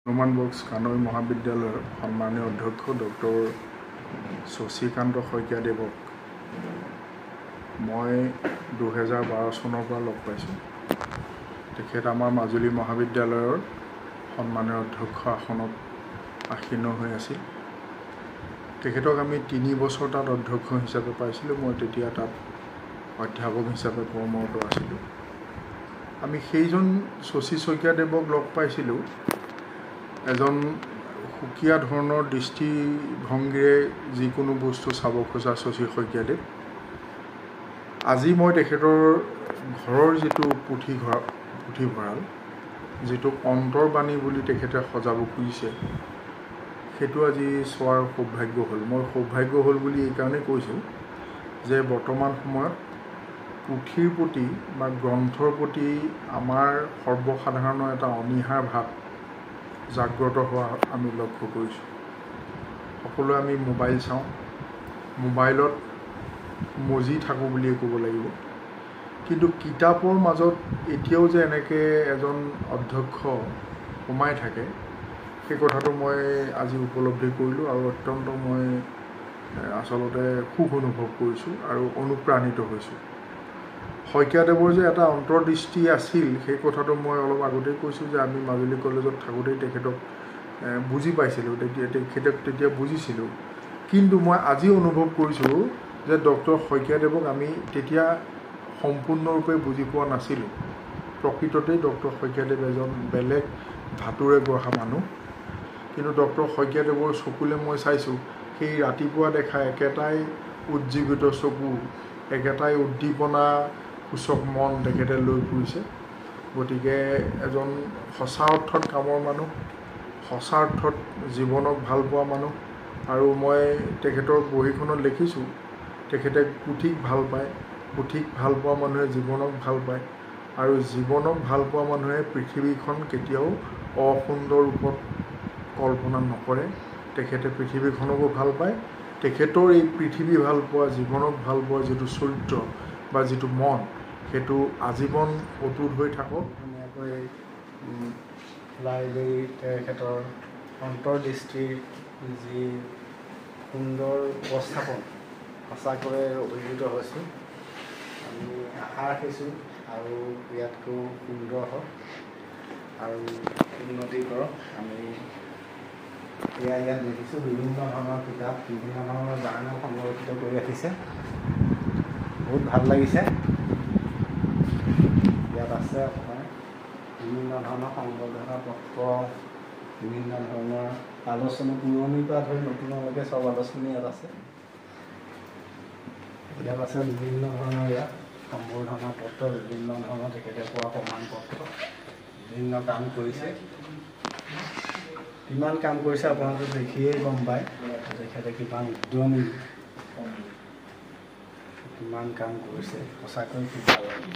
Hanuman box Kanoi মহাবিদ্যালয়ৰ সন্মানীয় অধ্যক্ষ ডক্টৰ শশীকান্ত শইকীয়াদেৱক মই 2012 চনৰ পৰা লগ পাইছোঁ। তেখেত আমাৰ মাজুলী মহাবিদ্যালয়ৰ সন্মানীয় অধ্যক্ষ আসনত আসীন হৈ আছিল। তেখেতক আমি 3 বছৰ তাত অধ্যক্ষ হিচাপে পাইছিলোঁ। মই তেতিয়া তাত অধ্যাপক হিচাপে কৰ্মৰত আছিলোঁ। আমি সেইজন শশী শইকীয়াদেৱক লগ পাইছিলোঁ এজন সুকীয়া ধৰণৰ দৃষ্টিভংগীৰে যিকোনো বস্তু চাব খোজা শশী শইকীয়াদেৱ। আজি মই তেখেতৰ ঘৰৰ যিটো পুথিভঁৰাল যিটো অন্তৰ্বাণী বুলি তেখেতে সজাব খুজিছে সেইটো আজি চোৱাৰ সৌভাগ্য হ'ল। মই সৌভাগ্য হ'ল বুলি এইকাৰণেই কৈছোঁ যে বৰ্তমান সময়ত পুথিৰ প্ৰতি বা গ্ৰন্থৰ প্ৰতি আমাৰ সৰ্বসাধাৰণৰ এটা অনীহাৰ ভাৱ জাগ্ৰত হোৱা আমি লক্ষ্য কৰিছোঁ। সকলোৱে আমি মোবাইল চাওঁ, মোবাইলত মজি থাকোঁ বুলিয়ে ক'ব লাগিব। কিন্তু কিতাপৰ মাজত এতিয়াও যে এনেকৈ এজন অধ্যক্ষ সোমাই থাকে সেই কথাটো মই আজি উপলব্ধি কৰিলোঁ আৰু অত্যন্ত মই আচলতে সুখ অনুভৱ কৰিছোঁ আৰু অনুপ্ৰাণিত হৈছোঁ। শইকীয়াদেৱৰ যে এটা অন্তৰ্দৃষ্টি আছিল সেই কথাটো মই অলপ আগতেই কৈছোঁ যে আমি মাজুলী কলেজত থাকোঁতেই তেখেতক বুজি পাইছিলোঁ, তেখেতক তেতিয়া বুজিছিলোঁ। কিন্তু মই আজি অনুভৱ কৰিছোঁ যে ডক্টৰ শইকীয়াদেৱক আমি তেতিয়া সম্পূৰ্ণৰূপে বুজি পোৱা নাছিলোঁ। প্ৰকৃততেই ডক্টৰ শইকীয়াদেৱ এজন বেলেগ ধাতুৰে গঢ়া মানুহ। কিন্তু ডক্টৰ শইকীয়াদেৱৰ চকুলে মই চাইছোঁ সেই ৰাতিপুৱা দেখা একেটাই উজ্জীৱিত চকু, একেটাই উদ্দীপনা সূচক মন তেখেতে লৈ ফুৰিছে। গতিকে এজন সঁচা অৰ্থত কামৰ মানুহ, সঁচা অৰ্থত জীৱনক ভাল পোৱা মানুহ। আৰু মই তেখেতৰ বহীখনত লিখিছোঁ তেখেতে পুথিক ভাল পায়, পুথিক ভাল পোৱা মানুহে জীৱনক ভাল পায় আৰু জীৱনক ভাল পোৱা মানুহে পৃথিৱীখন কেতিয়াও অসুন্দৰ ৰূপত কল্পনা নকৰে। তেখেতে পৃথিৱীখনকো ভাল পায়। তেখেতৰ এই পৃথিৱী ভাল পোৱা, জীৱনক ভাল পোৱা যিটো চৰিত্ৰ বা যিটো মন সেইটো আজীৱন অটুট হৈ থাকক। ধুনীয়াকৈ লাইব্ৰেৰীত তেখেতৰ অন্তৰ্দৃষ্টিৰ যি সুন্দৰ উপস্থাপন সঁচাকৈ অভিভূত হৈছোঁ। আমি আশা ৰাখিছোঁ আৰু ইয়াতকৈ সুন্দৰ হওক আৰু উন্নতি কৰক। আমি ইয়াত দেখিছোঁ বিভিন্ন ধৰণৰ কিতাপ, বিভিন্ন ধৰণৰ জাৰ্নেল সংৰক্ষিত কৰি ৰাখিছে। বহুত ভাল লাগিছে। ইয়াত আছে আপোনাৰ বিভিন্ন ধৰণৰ সংবৰ্ধনা পত্ৰ, বিভিন্ন ধৰণৰ আলোচনী, পুৰণিৰ পৰা ধৰি নতুনলৈকে চব আলোচনী ইয়াত আছে। ইয়াত আছে বিভিন্ন ধৰণৰ ইয়াত সম্বৰ্ধনা পত্ৰ, বিভিন্ন ধৰণৰ তেখেতে পোৱা প্ৰমাণ পত্ৰ, বিভিন্ন কাম কৰিছে। কিমান কাম কৰিছে আপোনালোকে দেখিয়েই গম পায় তেখেতে কিমান উদ্যমী, কিমান কাম কৰিছে। সঁচাকৈ খুব ভাল লাগে।